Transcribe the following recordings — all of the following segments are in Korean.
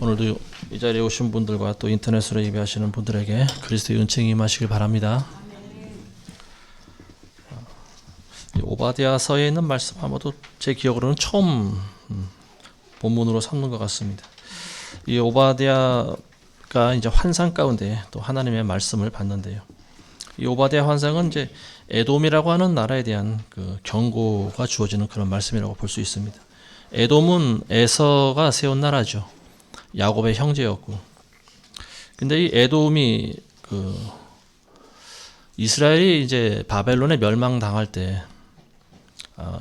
오늘도 이 자리에 오신 분들과 또 인터넷으로 예배하시는 분들에게 그리스도의 은총이 임하시길 바랍니다. 오바댜서에 있는 말씀 아마도 제 기억으로는 처음 본문으로 삼는 것 같습니다. 이 오바댜가 이제 환상 가운데 또 하나님의 말씀을 받는데요. 이 오바댜 환상은 이제 에돔이라고 하는 나라에 대한 그 경고가 주어지는 그런 말씀이라고 볼 수 있습니다. 에돔은 에서가 세운 나라죠. 야곱의 형제였고, 근데 이 에돔이 이스라엘이 이제 바벨론에 멸망당할 때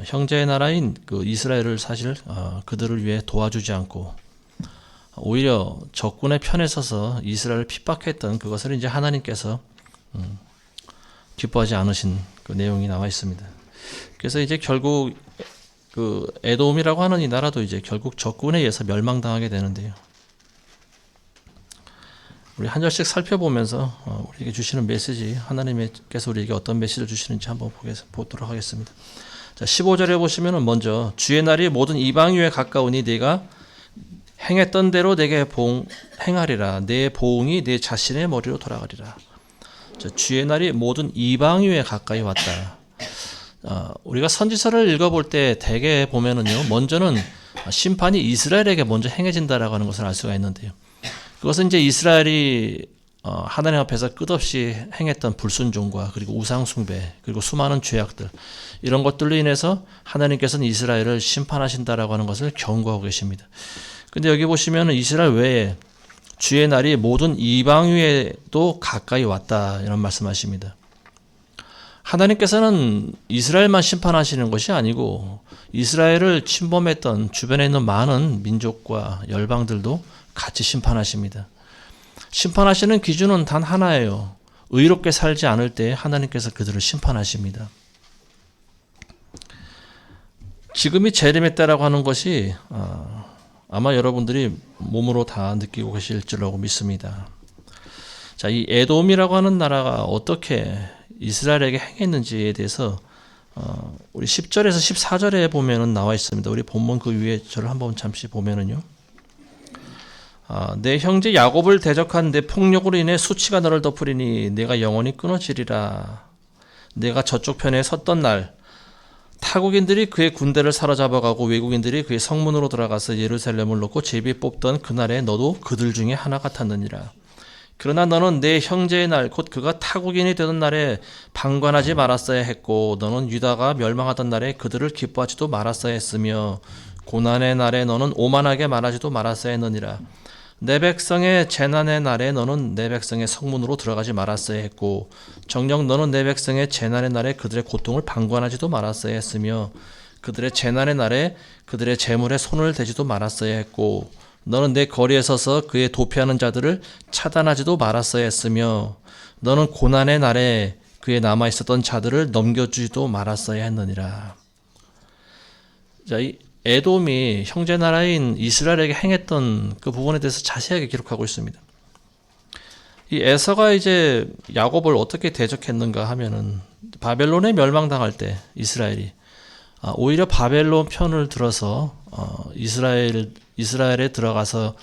형제의 나라인 이스라엘을 사실 그들을 위해 도와주지 않고 오히려 적군의 편에 서서 이스라엘을 핍박했던 그것을 이제 하나님께서 기뻐하지 않으신 그 내용이 나와 있습니다. 그래서 이제 결국 에돔이라고 하는 이 나라도 이제 결국 적군에 의해서 멸망당하게 되는데요. 우리 한 절씩 살펴보면서 우리에게 주시는 메시지, 하나님께서 우리에게 어떤 메시지를 주시는지 한번 보도록 하겠습니다. 자, 15절에 보시면은 먼저 주의 날이 모든 이방 위에 가까우니 네가 행했던 대로 내게 행하리라. 내 보응이 내 자신의 머리로 돌아가리라. 자, 주의 날이 모든 이방 위에 가까이 왔다. 우리가 선지서를 읽어볼 때 대개 보면은요, 먼저는 심판이 이스라엘에게 먼저 행해진다라고 하는 것을 알 수가 있는데요. 그것은 이제 이스라엘이 하나님 앞에서 끝없이 행했던 불순종과 그리고 우상숭배 그리고 수많은 죄악들, 이런 것들로 인해서 하나님께서는 이스라엘을 심판하신다라고 하는 것을 경고하고 계십니다. 근데 여기 보시면 이스라엘 외에 주의 날이 모든 이방 위에도 가까이 왔다, 이런 말씀하십니다. 하나님께서는 이스라엘만 심판하시는 것이 아니고 이스라엘을 침범했던 주변에 있는 많은 민족과 열방들도 같이 심판하십니다. 심판하시는 기준은 단 하나예요. 의롭게 살지 않을 때 하나님께서 그들을 심판하십니다. 지금이 재림의 때라고 하는 것이 아마 여러분들이 몸으로 다 느끼고 계실 줄로 믿습니다. 자, 이 에돔이라고 하는 나라가 어떻게 이스라엘에게 행했는지에 대해서 우리 10절에서 14절에 보면은 나와 있습니다. 우리 본문 그 위에 저를 한번 잠시 보면은요. 내 형제 야곱을 대적한 내 폭력으로 인해 수치가 너를 덮으리니 내가 영원히 끊어지리라. 내가 저쪽 편에 섰던 날 타국인들이 그의 군대를 사로잡아가고 외국인들이 그의 성문으로 들어가서 예루살렘을 놓고 제비 뽑던 그날에 너도 그들 중에 하나 같았느니라. 그러나 너는 내 형제의 날 곧 그가 타국인이 되던 날에 방관하지 말았어야 했고 너는 유다가 멸망하던 날에 그들을 기뻐하지도 말았어야 했으며 고난의 날에 너는 오만하게 말하지도 말았어야 했느니라. 내 백성의 재난의 날에 너는 내 백성의 성문으로 들어가지 말았어야 했고 정녕 너는 내 백성의 재난의 날에 그들의 고통을 방관하지도 말았어야 했으며 그들의 재난의 날에 그들의 재물에 손을 대지도 말았어야 했고 너는 내 거리에 서서 그의 도피하는 자들을 차단하지도 말았어야 했으며 너는 고난의 날에 그의 남아있었던 자들을 넘겨주지도 말았어야 했느니라. 자, 이 에돔이 형제 나라인 이스라엘에게 행했던 그 부분에 대해서 자세하게 기록하고 있습니다. 이 에서가 이제 야곱을 어떻게 대적했는가 하면은 바벨론에 멸망당할 때 이스라엘이 오히려 바벨론 편을 들어서 이스라엘에 들어가서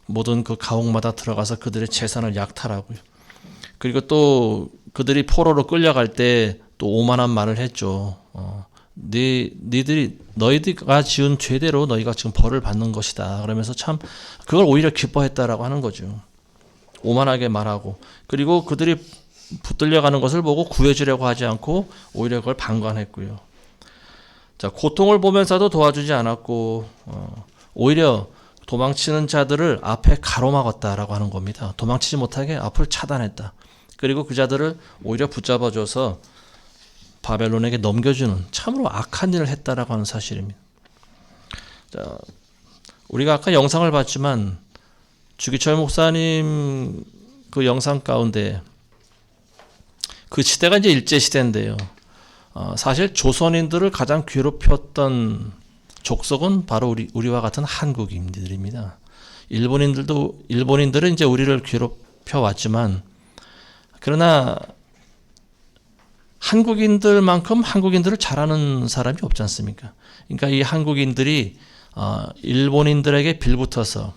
모든 그 가옥마다 들어가서 그들의 재산을 약탈하고요. 그리고 또 그들이 포로로 끌려갈 때 또 오만한 말을 했죠. 너희가 지은 죄대로 너희가 지금 벌을 받는 것이다. 그러면서 참 그걸 오히려 기뻐했다라고 하는 거죠. 오만하게 말하고 그리고 그들이 붙들려가는 것을 보고 구해주려고 하지 않고 오히려 그걸 방관했고요. 자, 고통을 보면서도 도와주지 않았고 오히려 도망치는 자들을 앞에 가로막았다라고 하는 겁니다. 도망치지 못하게 앞을 차단했다. 그리고 그 자들을 오히려 붙잡아줘서 바벨론에게 넘겨주는 참으로 악한 일을 했다라고 하는 사실입니다. 자, 우리가 아까 영상을 봤지만 주기철 목사님 그 영상 가운데 그 시대가 이제 일제시대인데요. 사실 조선인들을 가장 괴롭혔던 족속은 바로 우리와 같은 한국인들입니다. 일본인들은 이제 우리를 괴롭혀 왔지만 그러나 한국인들만큼 한국인들을 잘하는 사람이 없지 않습니까? 그러니까 이 한국인들이 일본인들에게 빌붙어서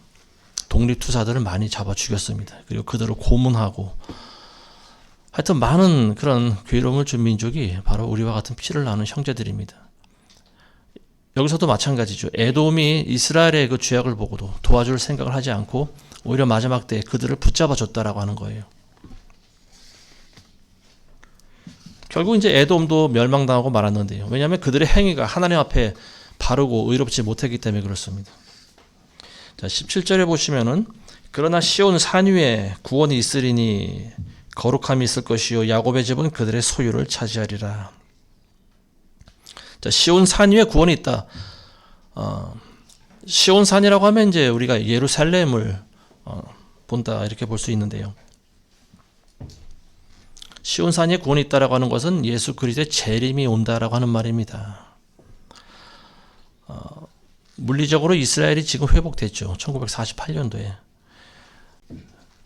독립투사들을 많이 잡아 죽였습니다. 그리고 그들을 고문하고 하여튼 많은 그런 괴로움을 준 민족이 바로 우리와 같은 피를 나눈 형제들입니다. 여기서도 마찬가지죠. 에돔이 이스라엘의 그 죄악을 보고도 도와줄 생각을 하지 않고 오히려 마지막 때 그들을 붙잡아 줬다라고 하는 거예요. 결국 이제 에돔도 멸망당하고 말았는데요. 왜냐하면 그들의 행위가 하나님 앞에 바르고 의롭지 못했기 때문에 그렇습니다. 자, 17절에 보시면은 그러나 시온 산 위에 구원이 있으리니 거룩함이 있을 것이요 야곱의 집은 그들의 소유를 차지하리라. 자, 시온 산 위에 구원이 있다. 시온 산이라고 하면 이제 우리가 예루살렘을 본다 이렇게 볼 수 있는데요. 시온 산에 구원이 있다라고 하는 것은 예수 그리스도의 재림이 온다라고 하는 말입니다. 물리적으로 이스라엘이 지금 회복됐죠. 1948년도에.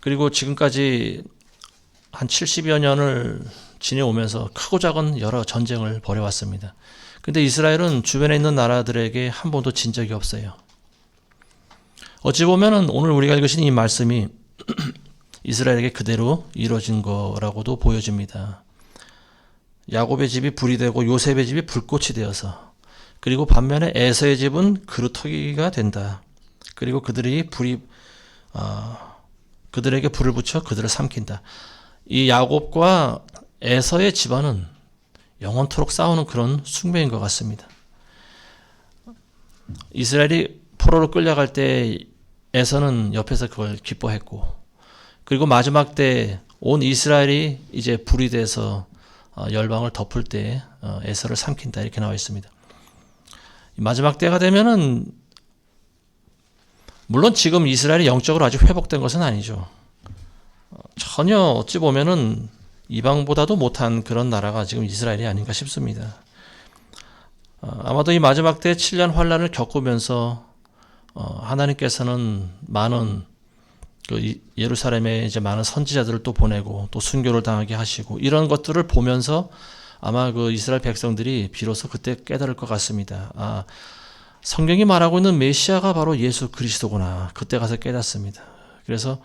그리고 지금까지 한 70여 년을 지내오면서 크고 작은 여러 전쟁을 벌여왔습니다. 근데 이스라엘은 주변에 있는 나라들에게 한 번도 진 적이 없어요. 어찌 보면은 오늘 우리가 읽으신 이 말씀이 이스라엘에게 그대로 이루어진 거라고도 보여집니다. 야곱의 집이 불이 되고 요셉의 집이 불꽃이 되어서, 그리고 반면에 에서의 집은 그루터기가 된다. 그리고 그들이 그들에게 불을 붙여 그들을 삼킨다. 이 야곱과 에서의 집안은 영원토록 싸우는 그런 숙명인 것 같습니다. 이스라엘이 포로로 끌려갈 때 에서는 옆에서 그걸 기뻐했고, 그리고 마지막 때 온 이스라엘이 이제 불이 돼서 열방을 덮을 때 에서를 삼킨다 이렇게 나와 있습니다. 마지막 때가 되면은 물론 지금 이스라엘이 영적으로 아주 회복된 것은 아니죠. 전혀 어찌 보면은 이방보다도 못한 그런 나라가 지금 이스라엘이 아닌가 싶습니다. 아마도 이 마지막 때 7년 환란을 겪으면서 하나님께서는 많은 그 예루살렘에 이제 많은 선지자들을 또 보내고 또 순교를 당하게 하시고 이런 것들을 보면서 아마 그 이스라엘 백성들이 비로소 그때 깨달을 것 같습니다. 성경이 말하고 있는 메시아가 바로 예수 그리스도구나. 그때 가서 깨닫습니다. 그래서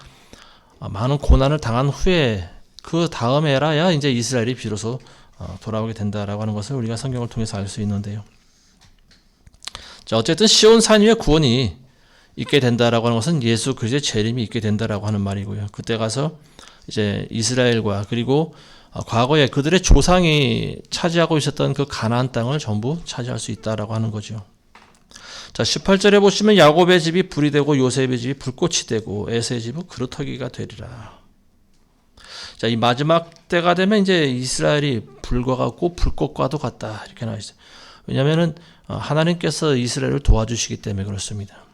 많은 고난을 당한 후에 그 다음에라야 이제 이스라엘이 비로소 돌아오게 된다라고 하는 것을 우리가 성경을 통해서 알 수 있는데요. 자, 어쨌든 시온 산 위에 구원이 있게 된다라고 하는 것은 예수 그리스도의 재림이 있게 된다라고 하는 말이고요. 그때 가서 이제 이스라엘과 그리고 과거에 그들의 조상이 차지하고 있었던 그 가나안 땅을 전부 차지할 수 있다라고 하는 거죠. 자, 18절에 보시면 야곱의 집이 불이 되고 요셉의 집이 불꽃이 되고 에서의 집은 그루터기가 되리라. 자, 이 마지막 때가 되면 이제 이스라엘이 불과 같고 불꽃과도 같다 이렇게 나와 있어요. 왜냐하면은 하나님께서 이스라엘을 도와주시기 때문에 그렇습니다.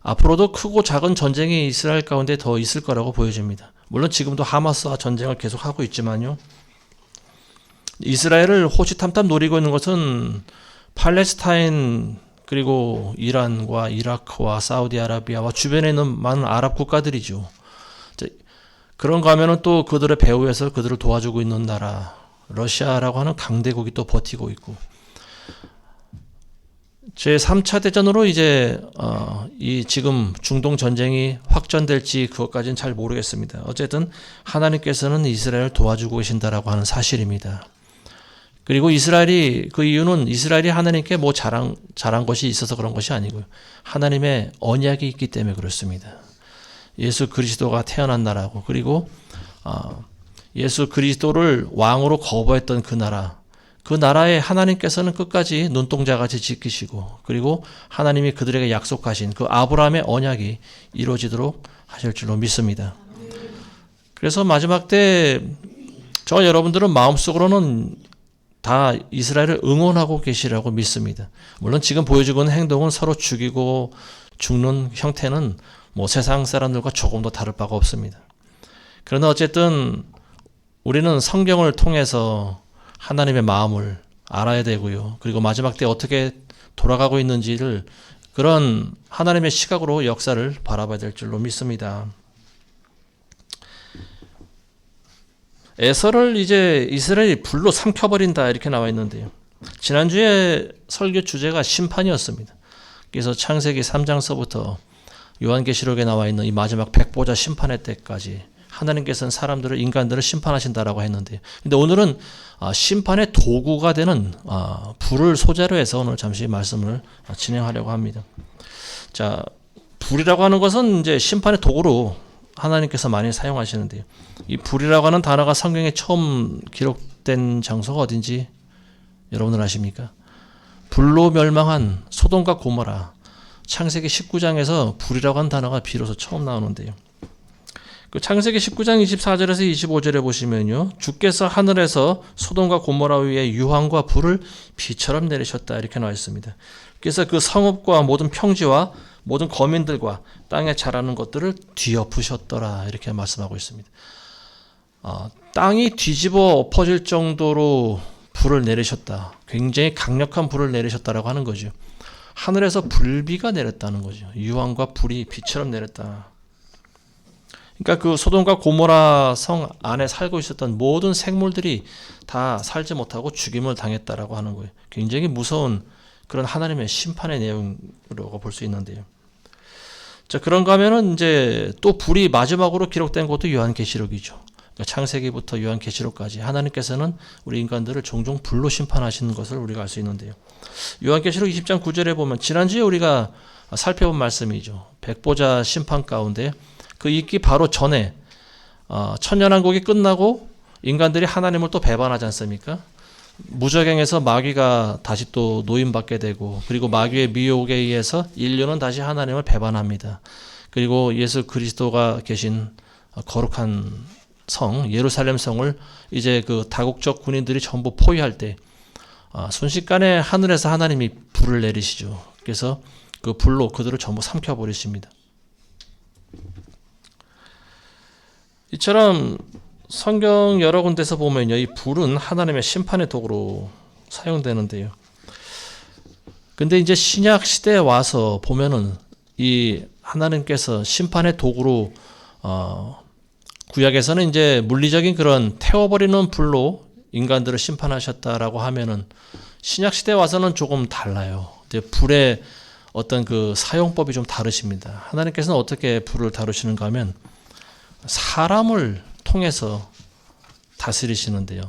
앞으로도 크고 작은 전쟁이 이스라엘 가운데 더 있을 거라고 보여집니다. 물론 지금도 하마스와 전쟁을 계속하고 있지만요. 이스라엘을 호시탐탐 노리고 있는 것은 팔레스타인 그리고 이란과 이라크와 사우디아라비아와 주변에 있는 많은 아랍 국가들이죠. 그런가 하면은 또 그들의 배후에서 그들을 도와주고 있는 나라 러시아라고 하는 강대국이 또 버티고 있고, 제3차 대전으로 이제 이 지금 중동 전쟁이 확전될지 그것까지는 잘 모르겠습니다. 어쨌든 하나님께서는 이스라엘을 도와주고 계신다라고 하는 사실입니다. 그리고 이스라엘이 그 이유는 이스라엘이 하나님께 뭐 잘한 것이 있어서 그런 것이 아니고요. 하나님의 언약이 있기 때문에 그렇습니다. 예수 그리스도가 태어난 나라고, 그리고 예수 그리스도를 왕으로 거부했던 그 나라, 그 나라에 하나님께서는 끝까지 눈동자같이 지키시고, 그리고 하나님이 그들에게 약속하신 그 아브라함의 언약이 이루어지도록 하실 줄로 믿습니다. 그래서 마지막 때 저 여러분들은 마음속으로는 다 이스라엘을 응원하고 계시라고 믿습니다. 물론 지금 보여주고 있는 행동은 서로 죽이고 죽는 형태는 뭐 세상 사람들과 조금 더 다를 바가 없습니다. 그러나 어쨌든 우리는 성경을 통해서 하나님의 마음을 알아야 되고요. 그리고 마지막 때 어떻게 돌아가고 있는지를 그런 하나님의 시각으로 역사를 바라봐야 될 줄로 믿습니다. 에서를 이제 이스라엘이 불로 삼켜버린다 이렇게 나와 있는데요. 지난주에 설교 주제가 심판이었습니다. 그래서 창세기 3장서부터 요한계시록에 나와 있는 이 마지막 백보자 심판의 때까지 하나님께서는 인간들을 심판하신다라고 했는데요. 근데 오늘은 심판의 도구가 되는 불을 소재로 해서 오늘 잠시 말씀을 진행하려고 합니다. 자, 불이라고 하는 것은 이제 심판의 도구로 하나님께서 많이 사용하시는데요. 이 불이라고 하는 단어가 성경에 처음 기록된 장소가 어딘지 여러분들 아십니까? 불로 멸망한 소돔과 고모라, 창세기 19장에서 불이라고 하는 단어가 비로소 처음 나오는데요. 그 창세기 19장 24절에서 25절에 보시면요, 주께서 하늘에서 소돔과 고모라 위에 유황과 불을 비처럼 내리셨다 이렇게 나와 있습니다. 그래서 그 성읍과 모든 평지와 모든 거민들과 땅에 자라는 것들을 뒤엎으셨더라 이렇게 말씀하고 있습니다. 땅이 뒤집어 엎어질 정도로 불을 내리셨다. 굉장히 강력한 불을 내리셨다라고 하는 거죠. 하늘에서 불비가 내렸다는 거죠. 유황과 불이 비처럼 내렸다. 그러니까 그 소돔과 고모라 성 안에 살고 있었던 모든 생물들이 다 살지 못하고 죽임을 당했다라고 하는 거예요. 굉장히 무서운 그런 하나님의 심판의 내용으로 볼 수 있는데요. 자, 그런가 하면은 이제 또 불이 마지막으로 기록된 것도 요한계시록이죠. 그러니까 창세기부터 요한계시록까지 하나님께서는 우리 인간들을 종종 불로 심판하시는 것을 우리가 알 수 있는데요. 요한계시록 20장 9절에 보면 지난주에 우리가 살펴본 말씀이죠. 백보자 심판 가운데 그 있기 바로 전에 천년왕국이 끝나고 인간들이 하나님을 또 배반하지 않습니까? 무저갱에서 마귀가 다시 또 노임받게 되고, 그리고 마귀의 미혹에 의해서 인류는 다시 하나님을 배반합니다. 그리고 예수 그리스도가 계신 거룩한 성 예루살렘 성을 이제 그 다국적 군인들이 전부 포위할 때 순식간에 하늘에서 하나님이 불을 내리시죠. 그래서 그 불로 그들을 전부 삼켜버리십니다. 이처럼 성경 여러 군데서 보면요, 이 불은 하나님의 심판의 도구로 사용되는데요. 근데 이제 신약 시대에 와서 보면은 이 하나님께서 심판의 도구로 구약에서는 이제 물리적인 그런 태워버리는 불로 인간들을 심판하셨다라고 하면은 신약 시대에 와서는 조금 달라요. 이제 불의 어떤 그 사용법이 좀 다르십니다. 하나님께서는 어떻게 불을 다루시는가 하면 사람을 통해서 다스리시는데요.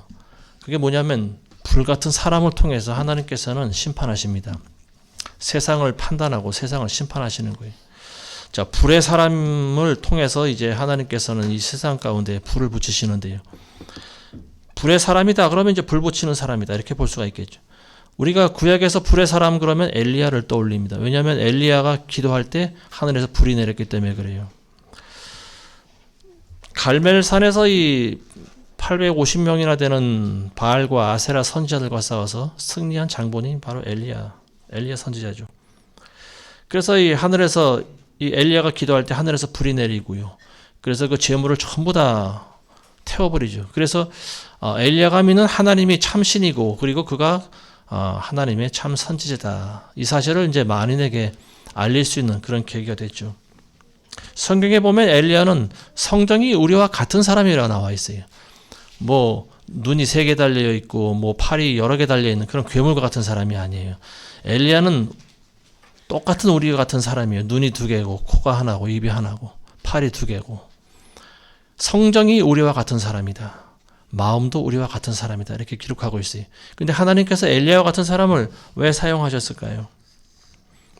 그게 뭐냐면 불 같은 사람을 통해서 하나님께서는 심판하십니다. 세상을 판단하고 세상을 심판하시는 거예요. 자, 불의 사람을 통해서 이제 하나님께서는 이 세상 가운데 불을 붙이시는데요. 불의 사람이다 그러면 이제 불 붙이는 사람이다 이렇게 볼 수가 있겠죠. 우리가 구약에서 불의 사람 그러면 엘리야를 떠올립니다. 왜냐하면 엘리야가 기도할 때 하늘에서 불이 내렸기 때문에 그래요. 갈멜산에서 이 850명이나 되는 바알과 아세라 선지자들과 싸워서 승리한 장본이 바로 엘리야 선지자죠. 그래서 이 하늘에서 이 엘리야가 기도할 때 하늘에서 불이 내리고요. 그래서 그 재물을 전부 다 태워버리죠. 그래서 엘리야가 믿는 하나님이 참신이고 그리고 그가 하나님의 참 선지자다. 이 사실을 이제 만인에게 알릴 수 있는 그런 계기가 됐죠. 성경에 보면 엘리야는 성정이 우리와 같은 사람이라고 나와 있어요. 뭐 눈이 3개 달려 있고 뭐 팔이 여러 개 달려 있는 그런 괴물과 같은 사람이 아니에요. 엘리야는 똑같은 우리와 같은 사람이에요. 눈이 2개고 코가 하나고 입이 하나고 팔이 2개고 성정이 우리와 같은 사람이다. 마음도 우리와 같은 사람이다. 이렇게 기록하고 있어요. 근데 하나님께서 엘리야와 같은 사람을 왜 사용하셨을까요?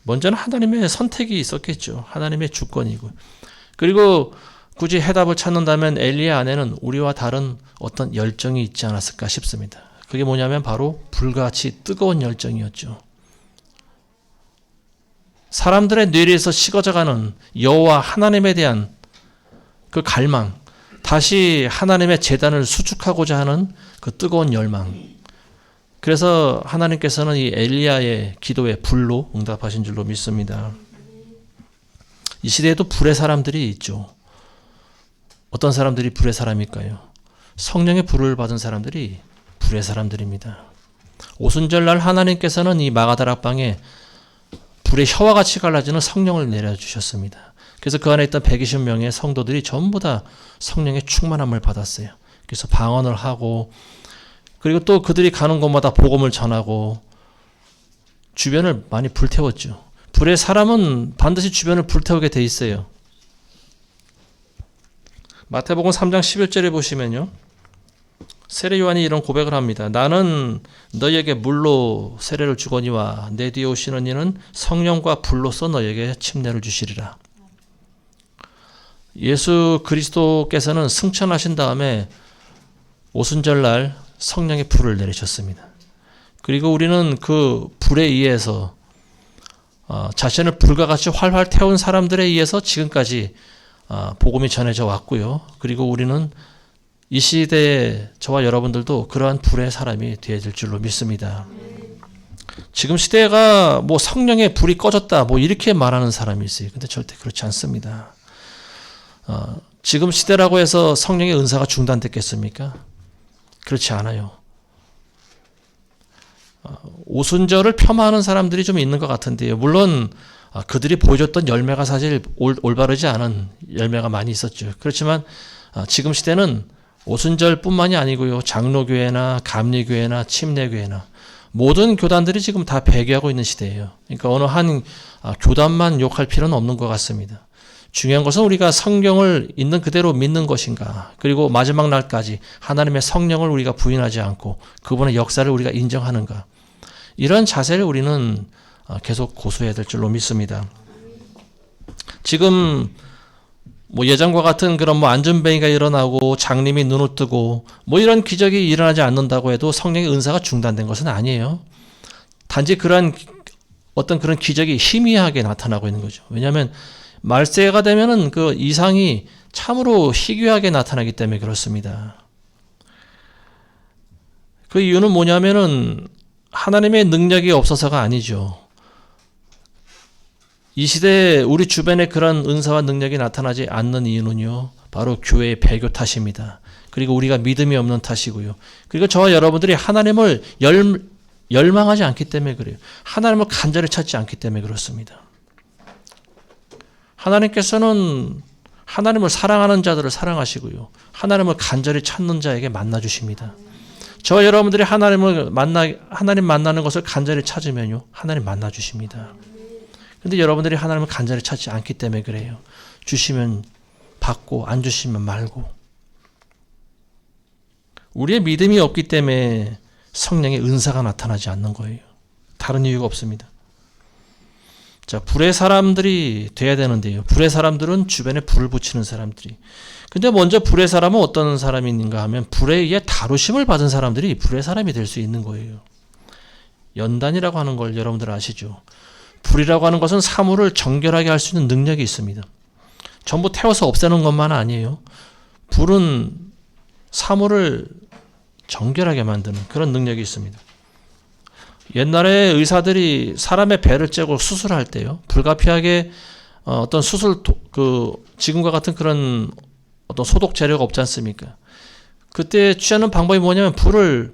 먼저는 하나님의 선택이 있었겠죠. 하나님의 주권이고. 그리고 굳이 해답을 찾는다면 엘리야 안에는 우리와 다른 어떤 열정이 있지 않았을까 싶습니다. 그게 뭐냐면 바로 불같이 뜨거운 열정이었죠. 사람들의 뇌리에서 식어져가는 여호와 하나님에 대한 그 갈망, 다시 하나님의 제단을 수축하고자 하는 그 뜨거운 열망. 그래서 하나님께서는 이 엘리야의 기도에 불로 응답하신 줄로 믿습니다. 이 시대에도 불의 사람들이 있죠. 어떤 사람들이 불의 사람일까요? 성령의 불을 받은 사람들이 불의 사람들입니다. 오순절날 하나님께서는 이 마가다락방에 불의 혀와 같이 갈라지는 성령을 내려주셨습니다. 그래서 그 안에 있던 120명의 성도들이 전부 다 성령의 충만함을 받았어요. 그래서 방언을 하고 그리고 또 그들이 가는 곳마다 복음을 전하고 주변을 많이 불태웠죠. 불의 사람은 반드시 주변을 불태우게 돼 있어요. 마태복음 3장 11절에 보시면요. 세례 요한이 이런 고백을 합니다. 나는 너희에게 물로 세례를 주거니와 내 뒤에 오시는 이는 성령과 불로써 너희에게 침례를 주시리라. 예수 그리스도께서는 승천하신 다음에 오순절날 성령의 불을 내리셨습니다. 그리고 우리는 그 불에 의해서 자신을 불과 같이 활활 태운 사람들에 의해서 지금까지 복음이 전해져 왔고요. 그리고 우리는 이 시대에 저와 여러분들도 그러한 불의 사람이 되어질 줄로 믿습니다. 지금 시대가 뭐 성령의 불이 꺼졌다 뭐 이렇게 말하는 사람이 있어요. 근데 절대 그렇지 않습니다. 지금 시대라고 해서 성령의 은사가 중단됐겠습니까? 그렇지 않아요. 오순절을 폄하하는 사람들이 좀 있는 것 같은데요. 물론 그들이 보여줬던 열매가 사실 올바르지 않은 열매가 많이 있었죠. 그렇지만 지금 시대는 오순절뿐만이 아니고요. 장로교회나 감리교회나 침례교회나 모든 교단들이 지금 다 배교하고 있는 시대예요. 그러니까 어느 한 교단만 욕할 필요는 없는 것 같습니다. 중요한 것은 우리가 성경을 있는 그대로 믿는 것인가, 그리고 마지막 날까지 하나님의 성령을 우리가 부인하지 않고 그분의 역사를 우리가 인정하는가, 이런 자세를 우리는 계속 고수해야 될 줄로 믿습니다. 지금 뭐 예전과 같은 그런 뭐 안전뱅이가 일어나고 장님이 눈을 뜨고 뭐 이런 기적이 일어나지 않는다고 해도 성령의 은사가 중단된 것은 아니에요. 단지 그런 어떤 그런 기적이 희미하게 나타나고 있는 거죠. 왜냐하면 말세가 되면은 그 이상이 참으로 희귀하게 나타나기 때문에 그렇습니다. 그 이유는 뭐냐면은 하나님의 능력이 없어서가 아니죠. 이 시대에 우리 주변에 그런 은사와 능력이 나타나지 않는 이유는요, 바로 교회의 배교 탓입니다. 그리고 우리가 믿음이 없는 탓이고요. 그리고 저와 여러분들이 하나님을 열망하지 않기 때문에 그래요. 하나님을 간절히 찾지 않기 때문에 그렇습니다. 하나님께서는 하나님을 사랑하는 자들을 사랑하시고요, 하나님을 간절히 찾는 자에게 만나 주십니다. 저와 여러분들이 하나님 만나는 것을 간절히 찾으면요, 하나님 만나 주십니다. 근데 여러분들이 하나님을 간절히 찾지 않기 때문에 그래요. 주시면 받고 안 주시면 말고. 우리의 믿음이 없기 때문에 성령의 은사가 나타나지 않는 거예요. 다른 이유가 없습니다. 자, 불의 사람들이 돼야 되는데요. 불의 사람들은 주변에 불을 붙이는 사람들이. 근데 먼저 불의 사람은 어떤 사람인가 하면 불에 의해 다루심을 받은 사람들이 불의 사람이 될 수 있는 거예요. 연단이라고 하는 걸 여러분들 아시죠? 불이라고 하는 것은 사물을 정결하게 할 수 있는 능력이 있습니다. 전부 태워서 없애는 것만 아니에요. 불은 사물을 정결하게 만드는 그런 능력이 있습니다. 옛날에 의사들이 사람의 배를 째고 수술할 때요, 불가피하게 어떤 지금과 같은 그런 어떤 소독 재료가 없지 않습니까? 그때 취하는 방법이 뭐냐면 불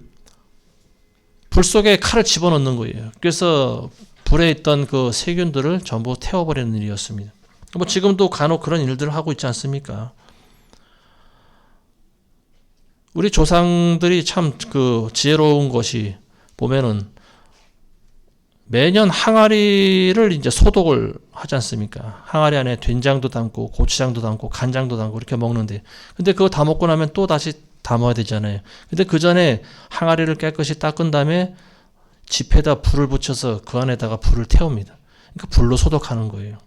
속에 칼을 집어넣는 거예요. 그래서 불에 있던 그 세균들을 전부 태워버리는 일이었습니다. 뭐 지금도 간혹 그런 일들을 하고 있지 않습니까? 우리 조상들이 참 그 지혜로운 것이 보면은 매년 항아리를 이제 소독을 하지 않습니까? 항아리 안에 된장도 담고 고추장도 담고 간장도 담고 이렇게 먹는데, 근데 그거 다 먹고 나면 또 다시 담아야 되잖아요. 근데 그 전에 항아리를 깨끗이 닦은 다음에 지폐에다 불을 붙여서 그 안에다가 불을 태웁니다. 그러니까 불로 소독하는 거예요.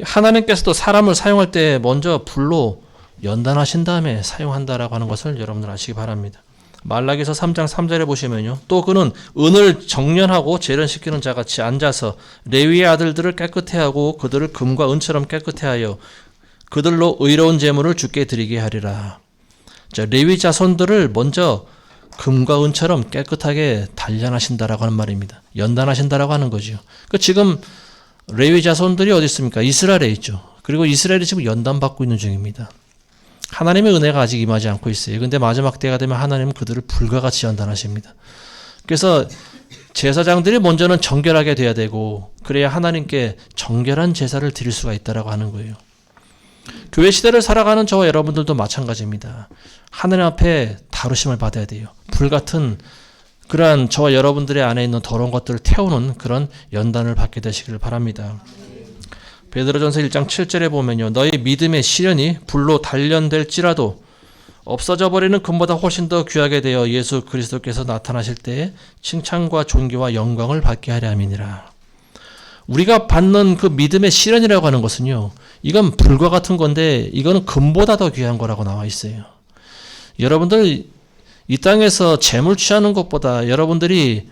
하나님께서도 사람을 사용할 때 먼저 불로 연단하신 다음에 사용한다라고 하는 것을 여러분들 아시기 바랍니다. 말라기서 3장 3절에 보시면요, 또 그는 은을 정련하고 재련시키는 자같이 앉아서 레위의 아들들을 깨끗해 하고 그들을 금과 은처럼 깨끗해 하여 그들로 의로운 제물을 주께 드리게 하리라. 자, 레위 자손들을 먼저 금과 은처럼 깨끗하게 단련하신다라고 하는 말입니다. 연단하신다라고 하는 거죠. 지금 레위 자손들이 어디 있습니까? 이스라엘에 있죠. 그리고 이스라엘이 지금 연단받고 있는 중입니다. 하나님의 은혜가 아직 임하지 않고 있어요. 근데 마지막 때가 되면 하나님은 그들을 불과 같이 연단하십니다. 그래서 제사장들이 먼저는 정결하게 돼야 되고, 그래야 하나님께 정결한 제사를 드릴 수가 있다라고 하는 거예요. 교회 시대를 살아가는 저와 여러분들도 마찬가지입니다. 하나님 앞에 다루심을 받아야 돼요. 불같은 그러한 저와 여러분들의 안에 있는 더러운 것들을 태우는 그런 연단을 받게 되시기를 바랍니다. 베드로전서 1장 7절에 보면요. 너희 믿음의 시련이 불로 단련될지라도 없어져 버리는 금보다 훨씬 더 귀하게 되어 예수 그리스도께서 나타나실 때에 칭찬과 존귀와 영광을 받게 하려 함이니라. 우리가 받는 그 믿음의 시련이라고 하는 것은요. 이건 불과 같은 건데 이거는 금보다 더 귀한 거라고 나와 있어요. 여러분들 이 땅에서 재물 취하는 것보다 여러분들이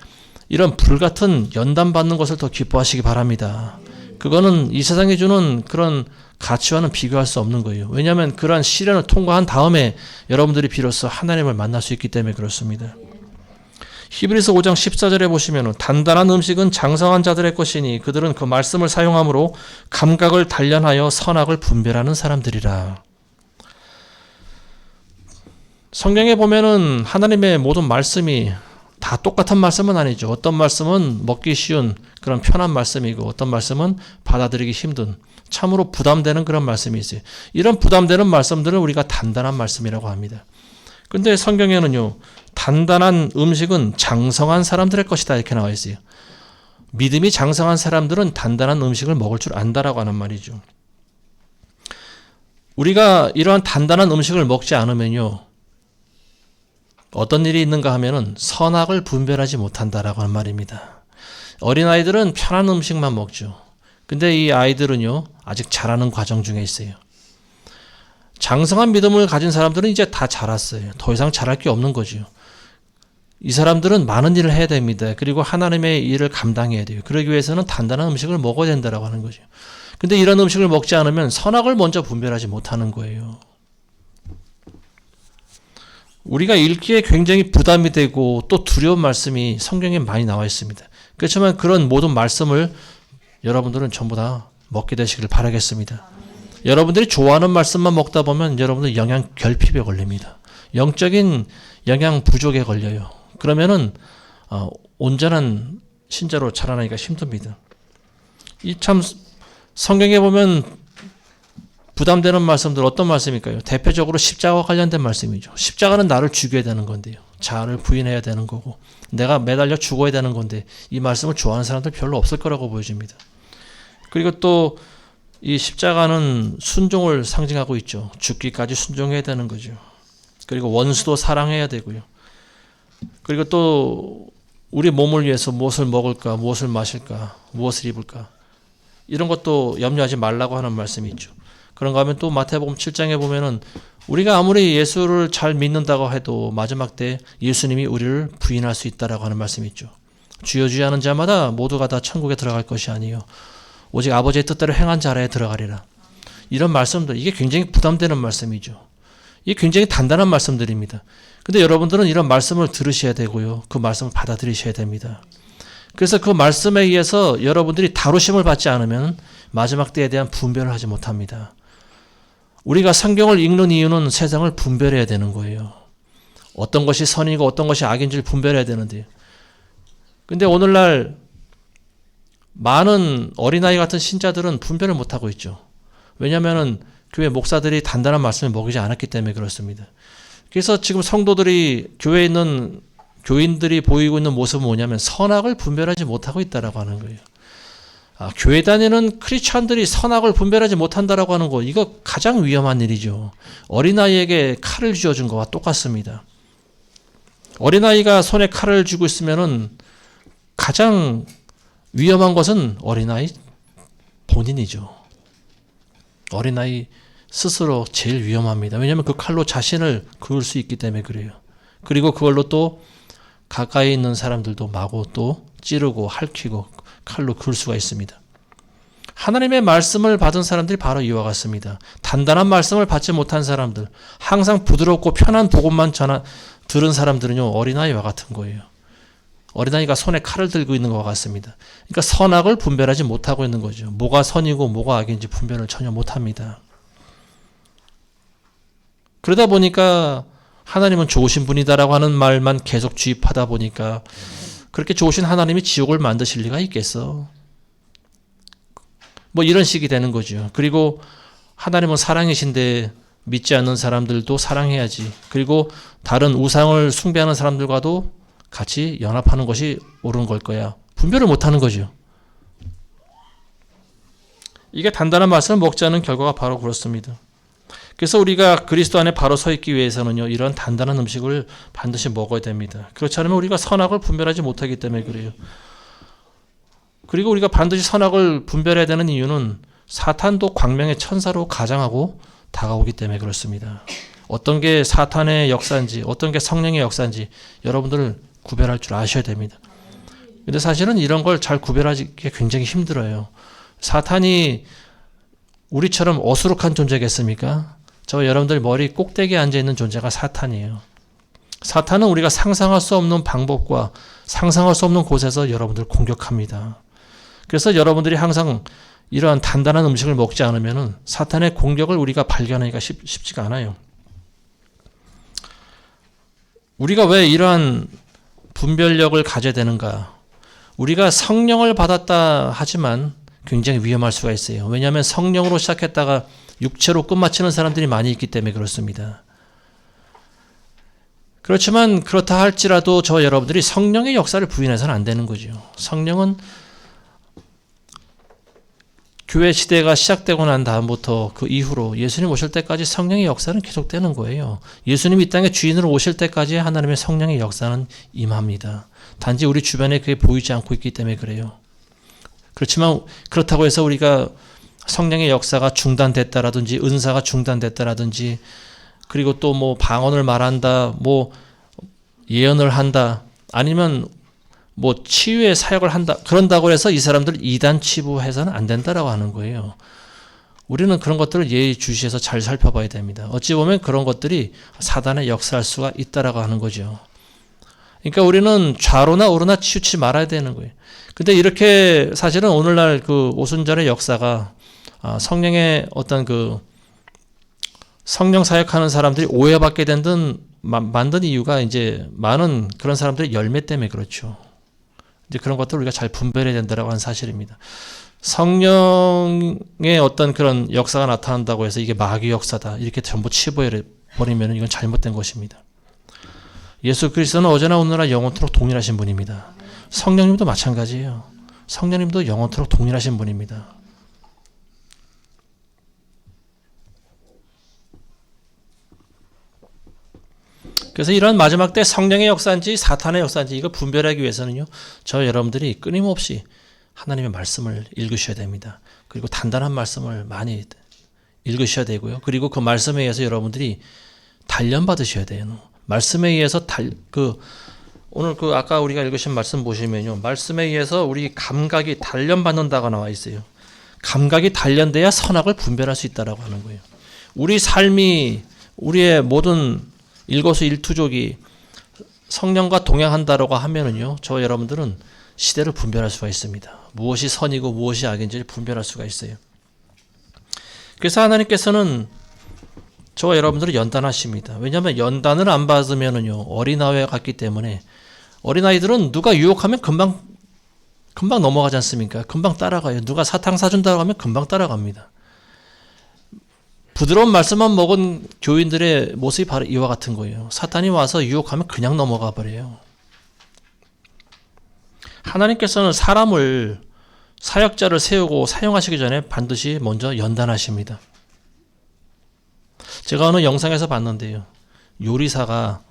이런 불같은 연단 받는 것을 더 기뻐하시기 바랍니다. 그거는 이 세상이 주는 그런 가치와는 비교할 수 없는 거예요. 왜냐하면 그러한 시련을 통과한 다음에 여러분들이 비로소 하나님을 만날 수 있기 때문에 그렇습니다. 히브리서 5장 14절에 보시면 단단한 음식은 장성한 자들의 것이니 그들은 그 말씀을 사용함으로 감각을 단련하여 선악을 분별하는 사람들이라. 성경에 보면은 하나님의 모든 말씀이 다 똑같은 말씀은 아니죠. 어떤 말씀은 먹기 쉬운 그런 편한 말씀이고 어떤 말씀은 받아들이기 힘든 참으로 부담되는 그런 말씀이 있어요. 이런 부담되는 말씀들을 우리가 단단한 말씀이라고 합니다. 근데 성경에는요. 단단한 음식은 장성한 사람들의 것이다 이렇게 나와 있어요. 믿음이 장성한 사람들은 단단한 음식을 먹을 줄 안다라고 하는 말이죠. 우리가 이러한 단단한 음식을 먹지 않으면요. 어떤 일이 있는가 하면은 선악을 분별하지 못한다라고 하는 말입니다. 어린아이들은 편한 음식만 먹죠. 근데 이 아이들은요. 아직 자라는 과정 중에 있어요. 장성한 믿음을 가진 사람들은 이제 다 자랐어요. 더 이상 자랄 게 없는 거죠. 이 사람들은 많은 일을 해야 됩니다. 그리고 하나님의 일을 감당해야 돼요. 그러기 위해서는 단단한 음식을 먹어야 된다라고 하는 거죠. 근데 이런 음식을 먹지 않으면 선악을 먼저 분별하지 못하는 거예요. 우리가 읽기에 굉장히 부담이 되고 또 두려운 말씀이 성경에 많이 나와 있습니다. 그렇지만 그런 모든 말씀을 여러분들은 전부 다 먹게 되시길 바라겠습니다. 여러분들이 좋아하는 말씀만 먹다 보면 여러분들 영양 결핍에 걸립니다. 영적인 영양 부족에 걸려요. 그러면은 온전한 신자로 자라나기가 힘듭니다. 이 참 성경에 보면 부담되는 말씀들 어떤 말씀일까요? 대표적으로 십자가와 관련된 말씀이죠. 십자가는 나를 죽여야 되는 건데요. 자아를 부인해야 되는 거고 내가 매달려 죽어야 되는 건데 이 말씀을 좋아하는 사람들 별로 없을 거라고 보여집니다. 그리고 또 이 십자가는 순종을 상징하고 있죠. 죽기까지 순종해야 되는 거죠. 그리고 원수도 사랑해야 되고요. 그리고 또 우리 몸을 위해서 무엇을 먹을까, 무엇을 마실까, 무엇을 입을까 이런 것도 염려하지 말라고 하는 말씀이 있죠. 그런가 하면 또 마태복음 7장에 보면은 우리가 아무리 예수를 잘 믿는다고 해도 마지막 때 예수님이 우리를 부인할 수 있다라고 하는 말씀이 있죠. 주여 주여 하는 자마다 모두가 다 천국에 들어갈 것이 아니요 오직 아버지의 뜻대로 행한 자라에 들어가리라. 이런 말씀들 이게 굉장히 부담되는 말씀이죠. 이게 굉장히 단단한 말씀들입니다. 근데 여러분들은 이런 말씀을 들으셔야 되고요. 그 말씀을 받아들이셔야 됩니다. 그래서 그 말씀에 의해서 여러분들이 다루심을 받지 않으면 마지막 때에 대한 분별을 하지 못합니다. 우리가 성경을 읽는 이유는 세상을 분별해야 되는 거예요. 어떤 것이 선이고 어떤 것이 악인지를 분별해야 되는데 근데 오늘날 많은 어린아이 같은 신자들은 분별을 못하고 있죠. 왜냐하면 교회 목사들이 단단한 말씀을 먹이지 않았기 때문에 그렇습니다. 그래서 지금 성도들이 교회에 있는 교인들이 보이고 있는 모습은 뭐냐면 선악을 분별하지 못하고 있다라고 하는 거예요. 교회 다니는 크리스찬들이 선악을 분별하지 못한다라고 하는 거 이거 가장 위험한 일이죠. 어린아이에게 칼을 쥐어준 거와 똑같습니다. 어린아이가 손에 칼을 쥐고 있으면은 가장 위험한 것은 어린아이 본인이죠. 어린아이 스스로 제일 위험합니다. 왜냐하면 그 칼로 자신을 그을 수 있기 때문에 그래요. 그리고 그걸로 또 가까이 있는 사람들도 마구 또 찌르고 핥히고 칼로 그을 수가 있습니다. 하나님의 말씀을 받은 사람들이 바로 이와 같습니다. 단단한 말씀을 받지 못한 사람들, 항상 부드럽고 편한 복음만 들은 사람들은요 어린아이와 같은 거예요. 어린아이가 손에 칼을 들고 있는 것과 같습니다. 그러니까 선악을 분별하지 못하고 있는 거죠. 뭐가 선이고 뭐가 악인지 분별을 전혀 못합니다. 그러다 보니까 하나님은 좋으신 분이다라고 하는 말만 계속 주입하다 보니까 그렇게 좋으신 하나님이 지옥을 만드실 리가 있겠어. 뭐 이런 식이 되는 거죠. 그리고 하나님은 사랑이신데 믿지 않는 사람들도 사랑해야지. 그리고 다른 우상을 숭배하는 사람들과도 같이 연합하는 것이 옳은 걸 거야. 분별을 못하는 거죠. 이게 단단한 말씀을 먹지 않은 결과가 바로 그렇습니다. 그래서 우리가 그리스도 안에 바로 서 있기 위해서는요, 이런 단단한 음식을 반드시 먹어야 됩니다. 그렇지 않으면 우리가 선악을 분별하지 못하기 때문에 그래요. 그리고 우리가 반드시 선악을 분별해야 되는 이유는 사탄도 광명의 천사로 가장하고 다가오기 때문에 그렇습니다. 어떤 게 사탄의 역사인지 어떤 게 성령의 역사인지 여러분들 구별할 줄 아셔야 됩니다. 근데 사실은 이런 걸 잘 구별하기가 굉장히 힘들어요. 사탄이 우리처럼 어수룩한 존재겠습니까? 저 여러분들 머리 꼭대기에 앉아있는 존재가 사탄이에요. 사탄은 우리가 상상할 수 없는 방법과 상상할 수 없는 곳에서 여러분들 공격합니다. 그래서 여러분들이 항상 이러한 단단한 음식을 먹지 않으면 사탄의 공격을 우리가 발견하기가 쉽지가 않아요. 우리가 왜 이러한 분별력을 가져야 되는가? 우리가 성령을 받았다 하지만 굉장히 위험할 수가 있어요. 왜냐하면 성령으로 시작했다가 육체로 끝마치는 사람들이 많이 있기 때문에 그렇습니다. 그렇지만 그렇다 할지라도 저 여러분들이 성령의 역사를 부인해서는 안 되는 거죠. 성령은 교회 시대가 시작되고 난 다음부터 그 이후로 예수님 오실 때까지 성령의 역사는 계속되는 거예요. 예수님 이 땅에 주인으로 오실 때까지 하나님의 성령의 역사는 임합니다. 단지 우리 주변에 그게 보이지 않고 있기 때문에 그래요. 그렇지만 그렇다고 해서 우리가 성령의 역사가 중단됐다라든지 은사가 중단됐다라든지 그리고 또 뭐 방언을 말한다, 뭐 예언을 한다, 아니면 뭐 치유의 사역을 한다, 그런다고 해서 이 사람들 이단 치부해서는 안 된다라고 하는 거예요. 우리는 그런 것들을 예의주시해서 잘 살펴봐야 됩니다. 어찌 보면 그런 것들이 사단의 역사할 수가 있다라고 하는 거죠. 그러니까 우리는 좌로나 우로나 치우치 말아야 되는 거예요. 근데 이렇게 사실은 오늘날 그 오순절의 역사가 성령의 어떤 그 성령 사역하는 사람들이 오해받게 만든 이유가 이제 많은 그런 사람들의 열매 때문에 그렇죠. 이제 그런 것들 우리가 잘 분별해야 된다라고 하는 사실입니다. 성령의 어떤 그런 역사가 나타난다고 해서 이게 마귀 역사다 이렇게 전부 치부해버리면 이건 잘못된 것입니다. 예수 그리스도는 어제나 오늘나 영원토록 동일하신 분입니다. 성령님도 마찬가지예요. 성령님도 영원토록 동일하신 분입니다. 그래서 이런 마지막 때 성령의 역사인지 사탄의 역사인지 이거 분별하기 위해서는요, 저 여러분들이 끊임없이 하나님의 말씀을 읽으셔야 됩니다. 그리고 단단한 말씀을 많이 읽으셔야 되고요. 그리고 그 말씀에 의해서 여러분들이 단련받으셔야 돼요. 말씀에 의해서 오늘 아까 우리가 읽으신 말씀 보시면요, 말씀에 의해서 우리 감각이 단련받는다고 나와 있어요. 감각이 단련돼야 선악을 분별할 수 있다라고 하는 거예요. 우리 삶이 우리의 모든 일거수일투족이 성령과 동행한다라고 하면은요, 저 여러분들은 시대를 분별할 수가 있습니다. 무엇이 선이고 무엇이 악인지를 분별할 수가 있어요. 그래서 하나님께서는 저와 여러분들을 연단하십니다. 왜냐하면 연단을 안 받으면은요, 어린아이와 같기 때문에 어린아이들은 누가 유혹하면 금방 넘어가지 않습니까? 금방 따라가요. 누가 사탕 사준다고 하면 금방 따라갑니다. 부드러운 말씀만 먹은 교인들의 모습이 바로 이와 같은 거예요. 사탄이 와서 유혹하면 그냥 넘어가 버려요. 하나님께서는 사람을 사역자를 세우고 사용하시기 전에 반드시 먼저 연단하십니다. 제가 어느 영상에서 봤는데요, 요리사가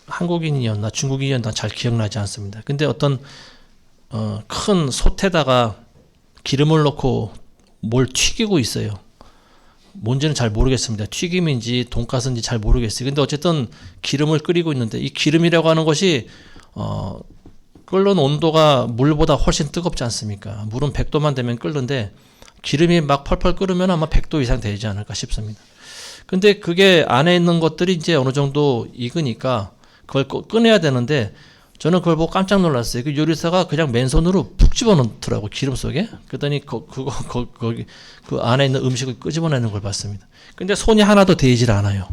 한국인이었나 중국인이었나 잘 기억나지 않습니다. 근데 어떤 큰 솥에다가 기름을 넣고 뭘 튀기고 있어요. 뭔지는 잘 모르겠습니다. 튀김인지 돈가스인지 잘 모르겠어요. 근데 어쨌든 기름을 끓이고 있는데 이 기름이라고 하는 것이 끓는 온도가 물보다 훨씬 뜨겁지 않습니까? 물은 100도만 되면 끓는데 기름이 막 펄펄 끓으면 아마 100도 이상 되지 않을까 싶습니다. 근데 그게 안에 있는 것들이 이제 어느 정도 익으니까 그걸 꺼내야 되는데 저는 그걸 보고 깜짝 놀랐어요. 그 요리사가 그냥 맨손으로 푹 집어넣더라고, 기름 속에. 그랬더니 거기 그 안에 있는 음식을 끄집어내는 걸 봤습니다. 근데 손이 하나도 데이질 않아요.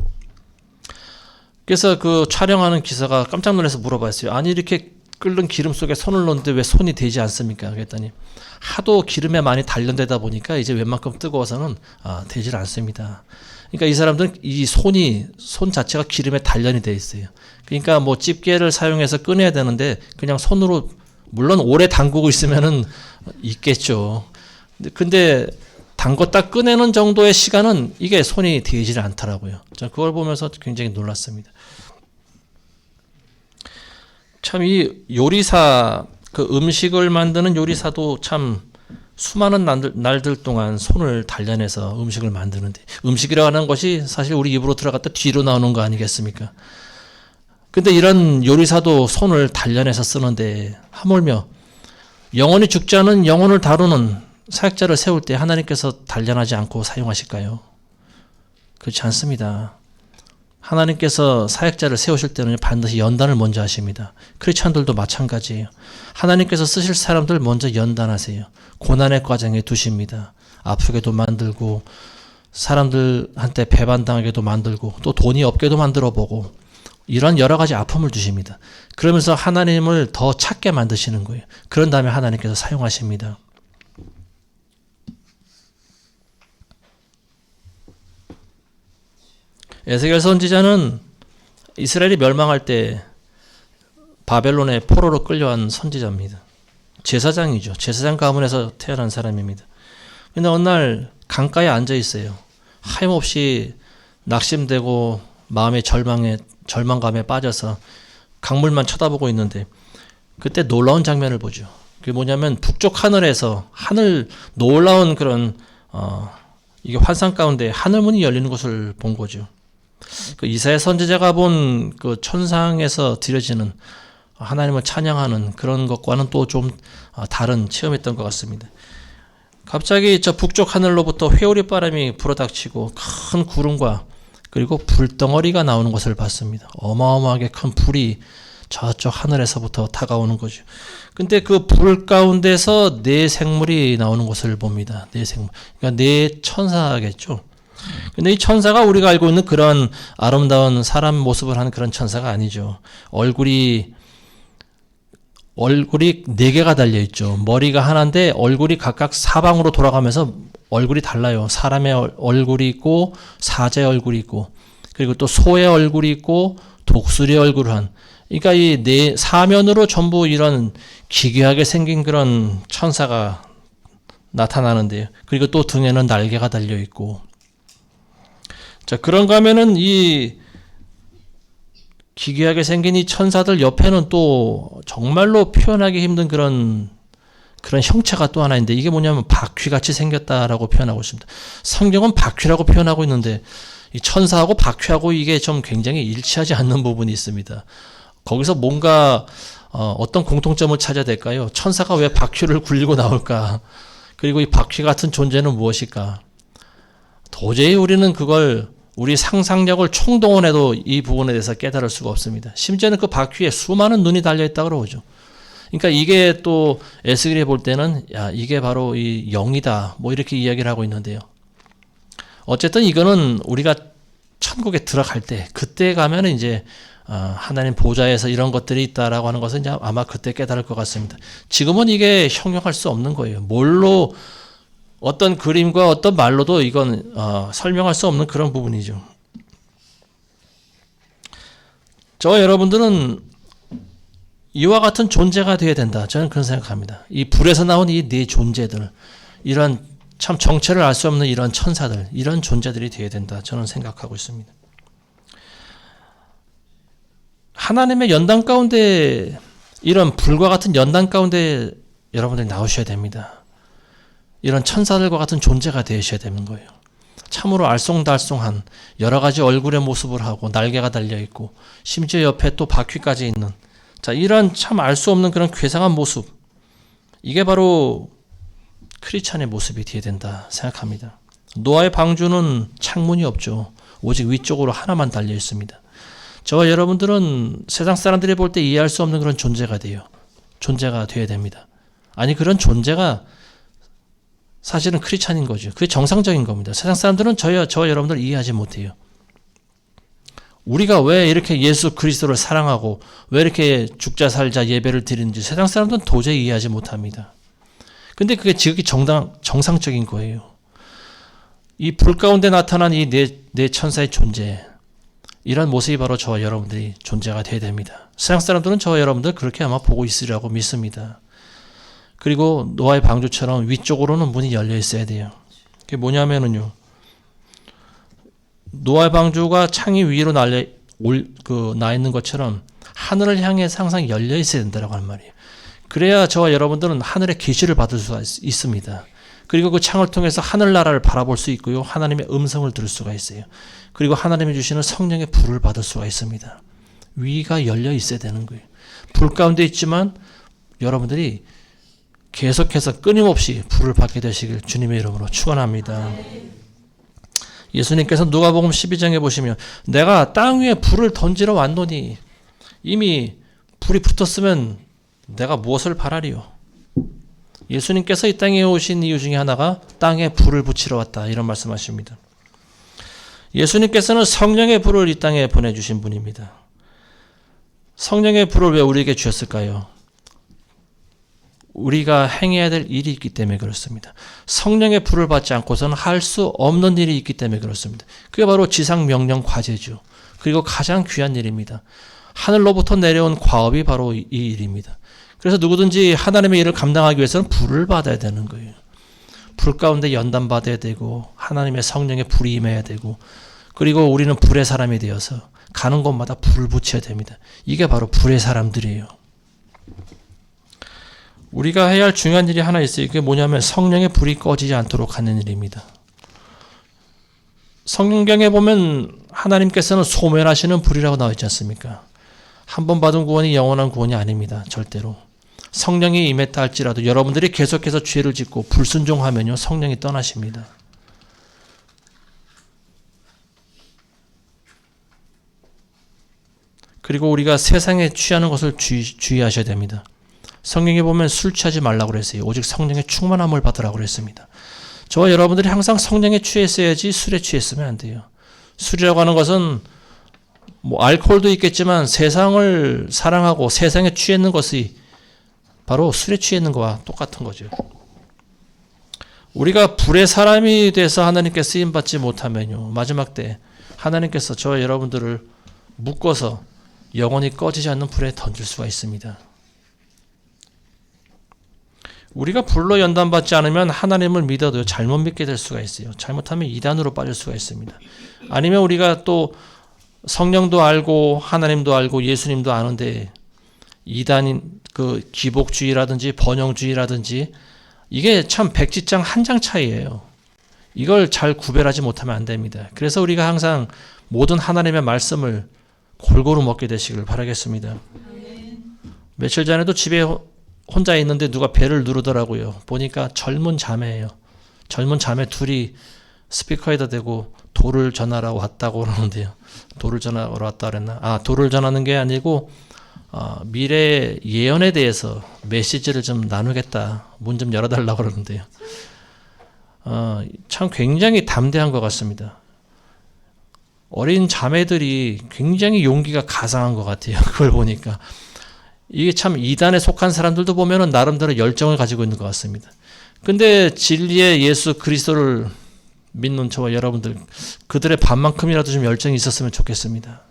그래서 그 촬영하는 기사가 깜짝 놀라서 물어봤어요. 아니 이렇게 끓는 기름 속에 손을 넣는데 왜 손이 되지 않습니까? 그랬더니 하도 기름에 많이 단련되다 보니까 이제 웬만큼 뜨거워서는 되질 않습니다. 그러니까 이 사람들은 이 손 자체가 기름에 단련이 돼 있어요. 그러니까 뭐 집게를 사용해서 꺼내야 되는데 그냥 손으로 물론 오래 담그고 있으면은 있겠죠. 근데 담궜다 꺼내는 정도의 시간은 이게 손이 되질 않더라고요. 저 그걸 보면서 굉장히 놀랐습니다. 참 이 요리사 그 음식을 만드는 요리사도 참 수많은 날들 동안 손을 단련해서 음식을 만드는데 음식이라고 하는 것이 사실 우리 입으로 들어갔다 뒤로 나오는 거 아니겠습니까? 근데 이런 요리사도 손을 단련해서 쓰는데 하물며 영혼이 죽지 않은 영혼을 다루는 사역자를 세울 때 하나님께서 단련하지 않고 사용하실까요? 그렇지 않습니다. 하나님께서 사역자를 세우실 때는 반드시 연단을 먼저 하십니다. 크리스찬들도 마찬가지예요. 하나님께서 쓰실 사람들 먼저 연단하세요. 고난의 과정에 두십니다. 아프게도 만들고 사람들한테 배반당하게도 만들고 또 돈이 없게도 만들어보고 이런 여러 가지 아픔을 주십니다. 그러면서 하나님을 더 찾게 만드시는 거예요. 그런 다음에 하나님께서 사용하십니다. 에스겔 선지자는 이스라엘이 멸망할 때 바벨론의 포로로 끌려간 선지자입니다. 제사장이죠. 제사장 가문에서 태어난 사람입니다. 근데 어느 날 강가에 앉아 있어요. 하염없이 낙심되고 마음의 절망감에 빠져서 강물만 쳐다보고 있는데 그때 놀라운 장면을 보죠. 그게 뭐냐면 북쪽 하늘에서 놀라운 그런 이게 환상 가운데 하늘문이 열리는 것을 본 거죠. 그 이사야 선지자가 본 그 천상에서 드려지는 하나님을 찬양하는 그런 것과는 또 좀 다른 체험했던 것 같습니다. 갑자기 저 북쪽 하늘로부터 회오리 바람이 불어닥치고 큰 구름과 그리고 불덩어리가 나오는 것을 봤습니다. 어마어마하게 큰 불이 저쪽 하늘에서부터 다가오는 거죠. 근데 그 불 가운데서 네 생물이 나오는 것을 봅니다. 네 생물. 그러니까 네 천사겠죠. 근데 이 천사가 우리가 알고 있는 그런 아름다운 사람 모습을 하는 그런 천사가 아니죠. 얼굴이 네 개가 달려 있죠. 머리가 하나인데 얼굴이 각각 사방으로 돌아가면서 얼굴이 달라요. 사람의 얼굴이 있고 사자의 얼굴이 있고 그리고 또 소의 얼굴이 있고 독수리의 얼굴을 한. 그러니까 이 네 사면으로 전부 이런 기괴하게 생긴 그런 천사가 나타나는데요. 그리고 또 등에는 날개가 달려 있고. 자, 그런가 하면은 이 기괴하게 생긴 이 천사들 옆에는 또 정말로 표현하기 힘든 그런 형체가 또 하나 있는데 이게 뭐냐면 바퀴같이 생겼다라고 표현하고 있습니다. 성경은 바퀴라고 표현하고 있는데 이 천사하고 바퀴하고 이게 좀 굉장히 일치하지 않는 부분이 있습니다. 거기서 뭔가 어떤 공통점을 찾아야 될까요? 천사가 왜 바퀴를 굴리고 나올까? 그리고 이 바퀴 같은 존재는 무엇일까? 도저히 우리는 그걸 우리 상상력을 총동원해도 이 부분에 대해서 깨달을 수가 없습니다. 심지어는 그 바퀴에 수많은 눈이 달려있다고 그러죠. 그러니까 이게 또 에스겔이 볼 때는 이게 바로 이 영이다 뭐 이렇게 이야기를 하고 있는데요. 어쨌든 이거는 우리가 천국에 들어갈 때 그때 가면 이제 하나님 보좌에서 이런 것들이 있다라고 하는 것은 이제 아마 그때 깨달을 것 같습니다. 지금은 이게 형용할 수 없는 거예요. 뭘로 어떤 그림과 어떤 말로도 이건 설명할 수 없는 그런 부분이죠. 저와 여러분들은 이와 같은 존재가 되어야 된다. 저는 그런 생각합니다. 이 불에서 나온 이 네 존재들, 이런 참 정체를 알 수 없는 이런 천사들, 이런 존재들이 되어야 된다. 저는 생각하고 있습니다. 하나님의 연단 가운데 이런 불과 같은 연단 가운데 여러분들이 나오셔야 됩니다. 이런 천사들과 같은 존재가 되셔야 되는 거예요. 참으로 알쏭달쏭한 여러 가지 얼굴의 모습을 하고 날개가 달려있고 심지어 옆에 또 바퀴까지 있는 이런 참 알 수 없는 그런 괴상한 모습, 이게 바로 크리스찬의 모습이 되어야 된다 생각합니다. 노아의 방주는 창문이 없죠. 오직 위쪽으로 하나만 달려 있습니다. 저와 여러분들은 세상 사람들이 볼 때 이해할 수 없는 그런 존재가 되어야 됩니다. 아니 그런 존재가 사실은 크리스찬인 거죠. 그게 정상적인 겁니다. 세상 사람들은 저와 여러분들 이해하지 못해요. 우리가 왜 이렇게 예수 그리스도를 사랑하고 왜 이렇게 죽자 살자 예배를 드리는지 세상 사람들은 도저히 이해하지 못합니다. 근데 그게 지극히 정상적인 거예요. 이 불 가운데 나타난 이 네 천사의 존재, 이런 모습이 바로 저와 여러분들이 존재가 되어야 됩니다. 세상 사람들은 저와 여러분들 그렇게 아마 보고 있으리라고 믿습니다. 그리고 노아의 방주처럼 위쪽으로는 문이 열려 있어야 돼요. 그게 뭐냐면은요, 노아의 방주가 창이 위로 나 있는 것처럼 하늘을 향해서 항상 열려 있어야 된다고 하는 말이에요. 그래야 저와 여러분들은 하늘의 계시를 받을 수가 있습니다. 그리고 그 창을 통해서 하늘나라를 바라볼 수 있고요. 하나님의 음성을 들을 수가 있어요. 그리고 하나님이 주시는 성령의 불을 받을 수가 있습니다. 위가 열려 있어야 되는 거예요. 불 가운데 있지만 여러분들이 계속해서 끊임없이 불을 받게 되시길 주님의 이름으로 축원합니다. 예수님께서 누가복음 12장에 보시면 내가 땅 위에 불을 던지러 왔노니 이미 불이 붙었으면 내가 무엇을 바라리요? 예수님께서 이 땅에 오신 이유 중에 하나가 땅에 불을 붙이러 왔다, 이런 말씀하십니다. 예수님께서는 성령의 불을 이 땅에 보내주신 분입니다. 성령의 불을 왜 우리에게 주셨을까요? 우리가 행해야 될 일이 있기 때문에 그렇습니다. 성령의 불을 받지 않고서는 할 수 없는 일이 있기 때문에 그렇습니다. 그게 바로 지상명령 과제죠. 그리고 가장 귀한 일입니다. 하늘로부터 내려온 과업이 바로 이 일입니다. 그래서 누구든지 하나님의 일을 감당하기 위해서는 불을 받아야 되는 거예요. 불 가운데 연단받아야 되고 하나님의 성령의 불이 임해야 되고, 그리고 우리는 불의 사람이 되어서 가는 곳마다 불을 붙여야 됩니다. 이게 바로 불의 사람들이에요. 우리가 해야 할 중요한 일이 하나 있어요. 그게 뭐냐면 성령의 불이 꺼지지 않도록 하는 일입니다. 성경에 보면 하나님께서는 소멸하시는 불이라고 나와 있지 않습니까? 한 번 받은 구원이 영원한 구원이 아닙니다. 절대로. 성령이 임했다 할지라도 여러분들이 계속해서 죄를 짓고 불순종하면요, 성령이 떠나십니다. 그리고 우리가 세상에 취하는 것을 주의하셔야 됩니다. 성경에 보면 술 취하지 말라고 그랬어요. 오직 성령의 충만함을 받으라고 그랬습니다. 저와 여러분들이 항상 성령에 취했어야지 술에 취했으면 안 돼요. 술이라고 하는 것은 뭐 알코올도 있겠지만 세상을 사랑하고 세상에 취했는 것이 바로 술에 취했는 것과 똑같은 거죠. 우리가 불의 사람이 돼서 하나님께 쓰임받지 못하면요, 마지막 때 하나님께서 저와 여러분들을 묶어서 영원히 꺼지지 않는 불에 던질 수가 있습니다. 우리가 불로 연단받지 않으면 하나님을 믿어도 잘못 믿게 될 수가 있어요. 잘못하면 이단으로 빠질 수가 있습니다. 아니면 우리가 또 성령도 알고 하나님도 알고 예수님도 아는데 이단인 그 기복주의라든지 번영주의라든지 이게 참 백지장 한 장 차이예요. 이걸 잘 구별하지 못하면 안 됩니다. 그래서 우리가 항상 모든 하나님의 말씀을 골고루 먹게 되시길 바라겠습니다. 며칠 전에도 집에 혼자 있는데 누가 벨을 누르더라고요. 보니까 젊은 자매예요. 젊은 자매 둘이 스피커에다 대고 도를 전하러 왔다고 그러는데요. 도를 전하러 왔다 그랬나? 도를 전하는 게 아니고 미래 예언에 대해서 메시지를 좀 나누겠다. 문 좀 열어달라고 그러는데요. 참 굉장히 담대한 것 같습니다. 어린 자매들이 굉장히 용기가 가상한 것 같아요. 그걸 보니까. 이게 참 이단에 속한 사람들도 보면은 나름대로 열정을 가지고 있는 것 같습니다. 근데 진리의 예수 그리스도를 믿는 저와 여러분들, 그들의 반만큼이라도 좀 열정이 있었으면 좋겠습니다.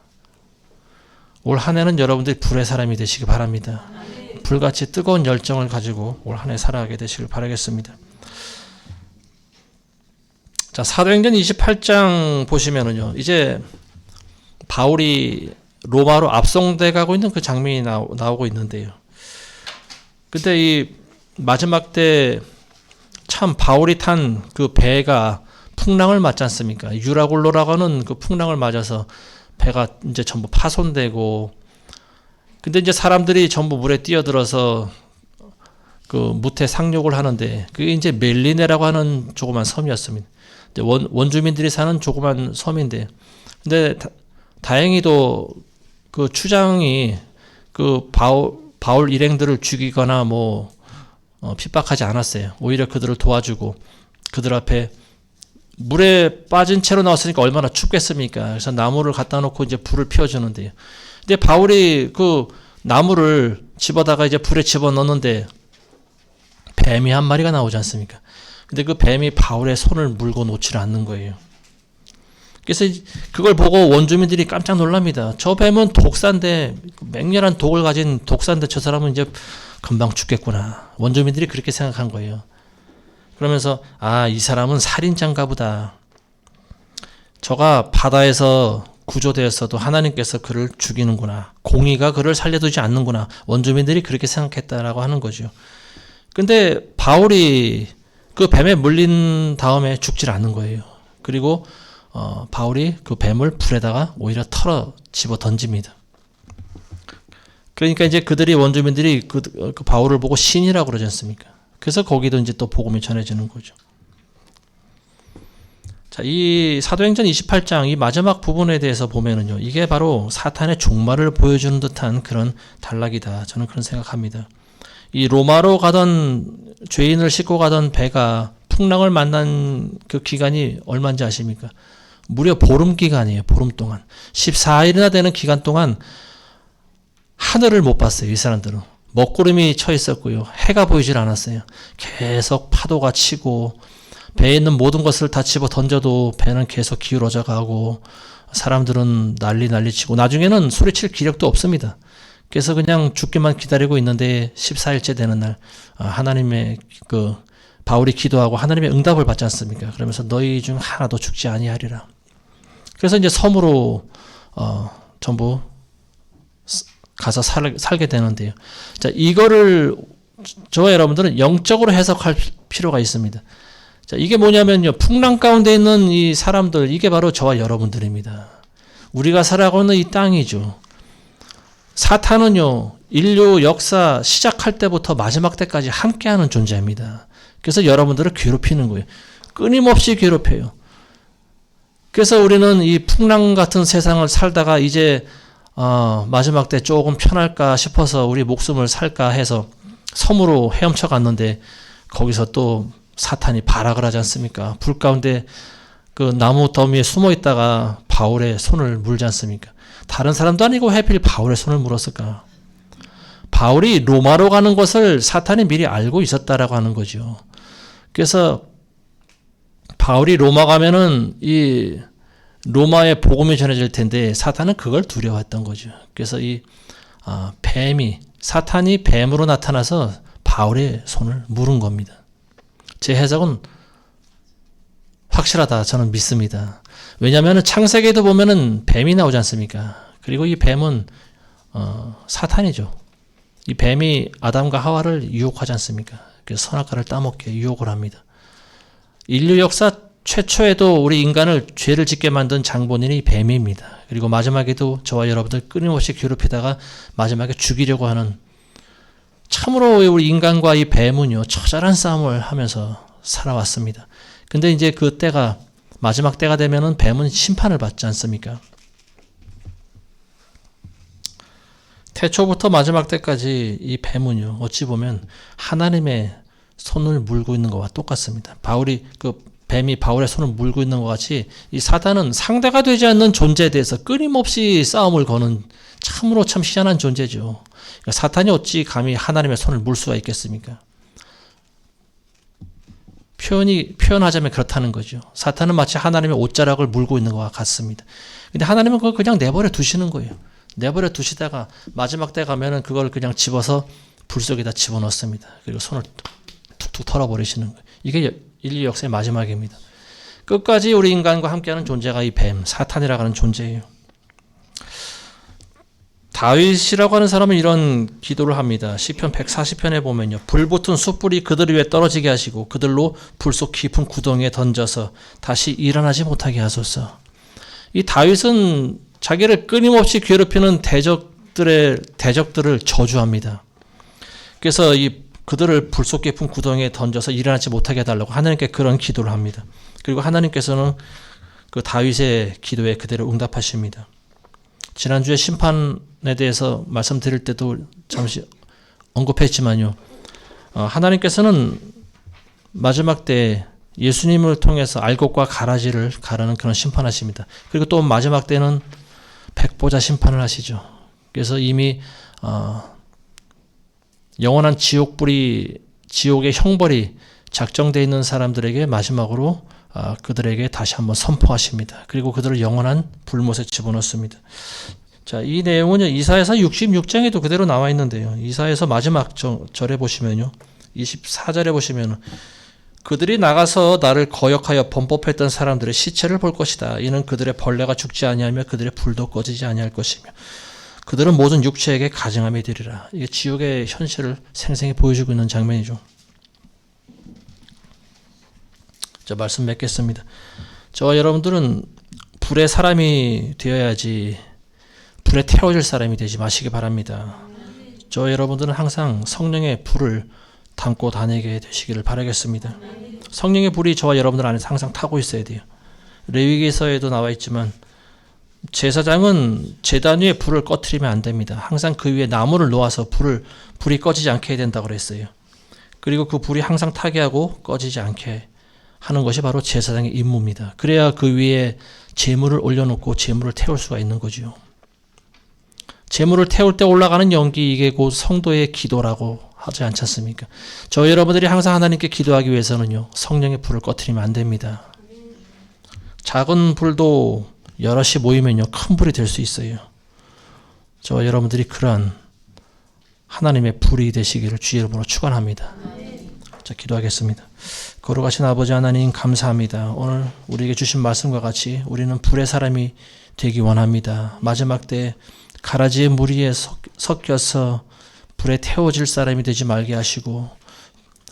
올 한 해는 여러분들이 불의 사람이 되시기 바랍니다. 불같이 뜨거운 열정을 가지고 올 한 해 살아가게 되시길 바라겠습니다. 자, 사도행전 28장 보시면은요, 이제 바울이 로마로 압송돼 가고 있는 그 장면이 나오고 있는데요. 근데 이 마지막 때 참 바울이 탄 그 배가 풍랑을 맞지 않습니까? 유라굴로라고 하는 그 풍랑을 맞아서 배가 이제 전부 파손되고, 근데 이제 사람들이 전부 물에 뛰어들어서 그 무태 상륙을 하는데, 그게 이제 멜리네라고 하는 조그만 섬이었습니다. 원주민들이 사는 조그만 섬인데, 근데 다행히도 그 추장이 그 바울 일행들을 죽이거나 뭐 핍박하지 않았어요. 오히려 그들을 도와주고 그들 앞에 물에 빠진 채로 나왔으니까 얼마나 춥겠습니까? 그래서 나무를 갖다 놓고 이제 불을 피워주는데요. 근데 바울이 그 나무를 집어다가 이제 불에 집어 넣는데 뱀이 한 마리가 나오지 않습니까? 근데 그 뱀이 바울의 손을 물고 놓지를 않는 거예요. 그래서 그걸 보고 원주민들이 깜짝 놀랍니다. 저 뱀은 독사인데, 맹렬한 독을 가진 독사인데 저 사람은 이제 금방 죽겠구나. 원주민들이 그렇게 생각한 거예요. 그러면서 이 사람은 살인자인가 보다. 저가 바다에서 구조되었어도 하나님께서 그를 죽이는구나. 공의가 그를 살려두지 않는구나. 원주민들이 그렇게 생각했다라고 하는 거죠. 근데 바울이 그 뱀에 물린 다음에 죽질 않는 거예요. 그리고 바울이 그 뱀을 불에다가 오히려 털어 집어 던집니다. 그러니까 이제 그들이 원주민들이 그 바울을 보고 신이라고 그러지 않습니까? 그래서 거기도 이제 또 복음이 전해지는 거죠. 자, 이 사도행전 28장 이 마지막 부분에 대해서 보면은요, 이게 바로 사탄의 종말을 보여주는 듯한 그런 단락이다. 저는 그런 생각합니다. 이 로마로 가던 죄인을 싣고 가던 배가 풍랑을 만난 그 기간이 얼마인지 아십니까? 무려 보름 기간이에요. 보름 동안. 14일이나 되는 기간 동안 하늘을 못 봤어요. 이 사람들은. 먹구름이 쳐 있었고요. 해가 보이질 않았어요. 계속 파도가 치고 배에 있는 모든 것을 다 집어 던져도 배는 계속 기울어져 가고 사람들은 난리 치고 나중에는 소리칠 기력도 없습니다. 그래서 그냥 죽기만 기다리고 있는데 14일째 되는 날 하나님의 바울이 기도하고 하나님의 응답을 받지 않습니까? 그러면서 너희 중 하나도 죽지 아니하리라. 그래서 이제 섬으로 전부 가서 살게 되는데요. 자, 이거를 저와 여러분들은 영적으로 해석할 필요가 있습니다. 자, 이게 뭐냐면요. 풍랑 가운데 있는 이 사람들, 이게 바로 저와 여러분들입니다. 우리가 살아가고 있는 이 땅이죠. 사탄은요, 인류 역사 시작할 때부터 마지막 때까지 함께하는 존재입니다. 그래서 여러분들을 괴롭히는 거예요. 끊임없이 괴롭혀요. 그래서 우리는 이 풍랑 같은 세상을 살다가 이제 마지막 때 조금 편할까 싶어서 우리 목숨을 살까 해서 섬으로 헤엄쳐 갔는데 거기서 또 사탄이 발악을 하지 않습니까? 불 가운데 그 나무 더미에 숨어 있다가 바울의 손을 물지 않습니까? 다른 사람도 아니고 하필 바울의 손을 물었을까? 바울이 로마로 가는 것을 사탄이 미리 알고 있었다라고 하는 거죠. 그래서 바울이 로마 가면은 이 로마의 복음이 전해질 텐데 사탄은 그걸 두려워했던 거죠. 그래서 이 사탄이 뱀으로 나타나서 바울의 손을 물은 겁니다. 제 해석은 확실하다 저는 믿습니다. 왜냐하면 창세기에도 보면은 뱀이 나오지 않습니까? 그리고 이 뱀은 사탄이죠. 이 뱀이 아담과 하와를 유혹하지 않습니까? 그래서 선악과를 따먹게 유혹을 합니다. 인류 역사 최초에도 우리 인간을 죄를 짓게 만든 장본인이 뱀입니다. 그리고 마지막에도 저와 여러분들 끊임없이 괴롭히다가 마지막에 죽이려고 하는, 참으로 우리 인간과 이 뱀은요 처절한 싸움을 하면서 살아왔습니다. 근데 이제 그 때가 마지막 때가 되면은 뱀은 심판을 받지 않습니까? 태초부터 마지막 때까지 이 뱀은요 어찌 보면 하나님의 손을 물고 있는 것과 똑같습니다. 뱀이 바울의 손을 물고 있는 것 같이 이 사탄은 상대가 되지 않는 존재에 대해서 끊임없이 싸움을 거는 참으로 참 희한한 존재죠. 그러니까 사탄이 어찌 감히 하나님의 손을 물 수가 있겠습니까? 표현하자면 그렇다는 거죠. 사탄은 마치 하나님의 옷자락을 물고 있는 것과 같습니다. 근데 하나님은 그걸 그냥 내버려 두시는 거예요. 내버려 두시다가 마지막 때 가면은 그걸 그냥 집어서 불 속에다 집어넣습니다. 그리고 손을 툭툭 털어버리시는 거예요. 이게 인류 역사의 마지막입니다. 끝까지 우리 인간과 함께하는 존재가 이 뱀, 사탄이라고 하는 존재예요. 다윗이라고 하는 사람은 이런 기도를 합니다. 시편 140편에 보면요. 불붙은 숯불이 그들 위에 떨어지게 하시고 그들로 불 속 깊은 구덩이에 던져서 다시 일어나지 못하게 하소서. 이 다윗은 자기를 끊임없이 괴롭히는 대적들을 저주합니다. 그래서 그들을 불 속 깊은 구덩이에 던져서 일어나지 못하게 해달라고 하나님께 그런 기도를 합니다. 그리고 하나님께서는 그 다윗의 기도에 그대로 응답하십니다. 지난주에 심판에 대해서 말씀드릴 때도 잠시 언급했지만요. 하나님께서는 마지막 때 예수님을 통해서 알곡과 가라지를 가르는 그런 심판하십니다. 그리고 또 마지막 때는 백보자 심판을 하시죠. 그래서 이미 영원한 지옥불이, 지옥의 형벌이 작정되어 있는 사람들에게 마지막으로 그들에게 다시 한번 선포하십니다. 그리고 그들을 영원한 불못에 집어넣습니다. 자, 이 내용은 이사야서 66장에도 그대로 나와 있는데요. 이사야서 마지막 절에 보시면요. 24절에 보시면 그들이 나가서 나를 거역하여 범법했던 사람들의 시체를 볼 것이다. 이는 그들의 벌레가 죽지 아니하며 그들의 불도 꺼지지 아니할 것이며 그들은 모든 육체에게 가증함이 되리라. 이게 지옥의 현실을 생생히 보여주고 있는 장면이죠. 자, 말씀 맺겠습니다. 저와 여러분들은 불의 사람이 되어야지 불에 태워질 사람이 되지 마시기 바랍니다. 저와 여러분들은 항상 성령의 불을 담고 다니게 되시기를 바라겠습니다. 성령의 불이 저와 여러분들 안에서 항상 타고 있어야 돼요. 레위기서에도 나와 있지만 제사장은 제단 위에 불을 꺼트리면 안 됩니다. 항상 그 위에 나무를 놓아서 불이 꺼지지 않게 해야 된다고 그랬어요. 그리고 그 불이 항상 타게 하고 꺼지지 않게 하는 것이 바로 제사장의 임무입니다. 그래야 그 위에 제물을 올려놓고 제물을 태울 수가 있는 거죠. 제물을 태울 때 올라가는 연기, 이게 곧 성도의 기도라고 하지 않지 않습니까? 저희 여러분들이 항상 하나님께 기도하기 위해서는요, 성령의 불을 꺼트리면 안 됩니다. 작은 불도 여럿이 모이면요, 큰 불이 될 수 있어요. 저와 여러분들이 그러한 하나님의 불이 되시기를 주의 이름으로 축원합니다. 자, 기도하겠습니다. 거룩하신 아버지 하나님, 감사합니다. 오늘 우리에게 주신 말씀과 같이 우리는 불의 사람이 되기 원합니다. 마지막 때 가라지의 무리에 섞여서 불에 태워질 사람이 되지 말게 하시고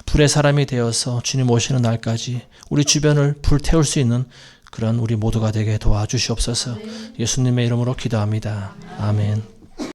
불의 사람이 되어서 주님 오시는 날까지 우리 주변을 불 태울 수 있는 그런 우리 모두가 되게 도와주시옵소서. 예수님의 이름으로 기도합니다. 아멘.